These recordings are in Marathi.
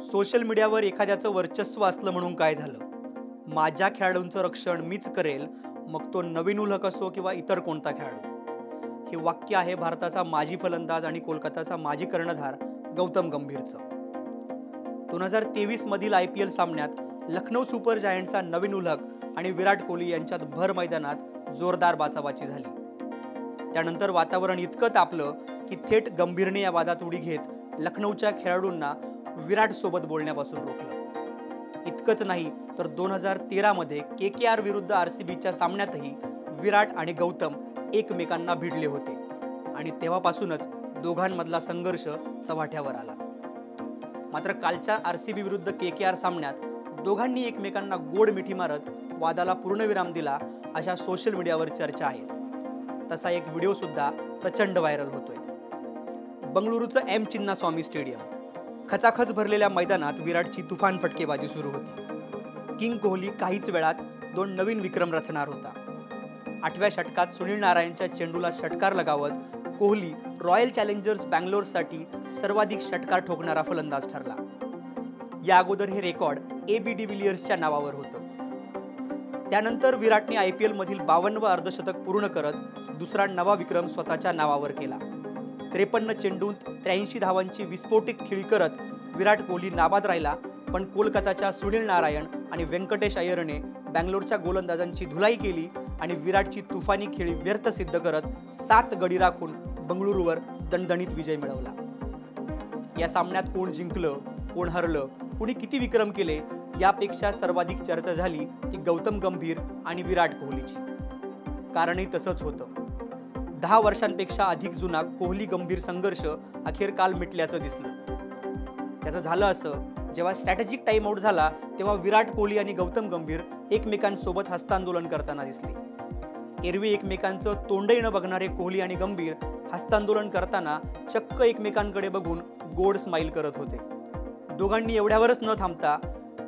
सोशल मीडियावर एखाद्याचं वर्चस्व असलं म्हणून काय झालं? माझ्या खेळाडूंचं रक्षण मीच करेल, मग तो नवीन उलहक असो किंवा इतर कोणता खेळाडू. हे वाक्य आहे भारताचा माजी फलंदाज आणि कोलकाताचा माजी कर्णधार गौतम गंभीरचं. 2023 मधील IPL सामन्यात लखनौ सुपर जायंट्सचा नवीन उलहक आणि विराट कोहली यांच्यात भर मैदानात जोरदार बाचाबाची झाली. त्यानंतर वातावरण इतकं तापलं की थेट गंभीरने या वादात उडी घेत लखनौच्या खेळाडूंना विराट सोबत बोलण्यापासून रोखलं. इतकंच नाही तर 2013 मध्ये KKR विरुद्ध RCBच्या सामन्यातही विराट आणि गौतम एकमेकांना भिडले होते आणि तेव्हापासूनच दोघांमधला संघर्ष चव्हाट्यावर आला. मात्र कालच्या RCB विरुद्ध KKR सामन्यात दोघांनी एकमेकांना गोड मिठी मारत वादाला पूर्णविराम दिला अशा सोशल मीडियावर चर्चा आहेत. तसा एक व्हिडिओ सुद्धा प्रचंड व्हायरल होतोय. बंगळुरूचं M चिन्नास्वामी स्टेडियम, खचाखच भरलेल्या मैदानात विराटची तुफान फटकेबाजी सुरू होती. किंग कोहली काहीच वेळात 2 नवीन विक्रम रचणार होता. 8व्या षटकात सुनील नारायणच्या चेंडूला षटकार लगावत कोहली रॉयल चॅलेंजर्स बँगलोरसाठी सर्वाधिक षटकार ठोकणारा फलंदाज ठरला. या अगोदर हे रेकॉर्ड AB डिव्हिलियर्सच्या नावावर होतं. त्यानंतर विराटने IPL मधील 52वं अर्धशतक पूर्ण करत दुसरा नवा विक्रम स्वतःच्या नावावर केला. 53 चेंडूंत 83 धावांची विस्फोटक खेळी करत विराट कोहली नाबाद राहिला, पण कोलकाताच्या सुनील नारायण आणि व्यंकटेश अय्यरने बँगलोरच्या गोलंदाजांची धुलाई केली आणि विराटची तुफानी खेळी व्यर्थ सिद्ध करत 7 गडी राखून बंगळुरूवर दणदणीत विजय मिळवला. या सामन्यात कोण जिंकलं, कोण हरलं, कोणी किती विक्रम केले यापेक्षा सर्वाधिक चर्चा झाली ती गौतम गंभीर आणि विराट कोहलीची. कारणही तसंच होतं. 10 वर्षांपेक्षा अधिक जुना कोहली गंभीर संघर्ष अखेर काल मिटल्याचं दिसलं. त्याचं झालं असं, जेव्हा स्ट्रॅटेजिक टाइम आउट झाला तेव्हा विराट कोहली आणि गौतम गंभीर एकमेकांसोबत हस्तांदोलन करताना दिसले. एरवी एकमेकांचं तोंडही न बघणारे कोहली आणि गंभीर हस्तांदोलन करताना चक्क एकमेकांकडे बघून गोड स्माईल करत होते. दोघांनी एवढ्यावरच न थांबता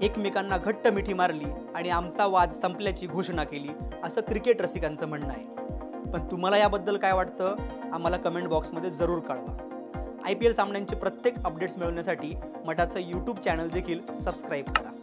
एकमेकांना घट्ट मिठी मारली आणि आमचा वाद संपल्याची घोषणा केली, असं क्रिकेट रसिकांचं म्हणणं आहे. पण तुम्हाला याबद्दल काय वाटतं आम्हाला कमेंट बॉक्समध्ये जरूर कळवा. IPL सामन्यांचे प्रत्येक अपडेट्स मिळवण्यासाठी मटाचं YouTube चॅनल देखील सबस्क्राईब करा.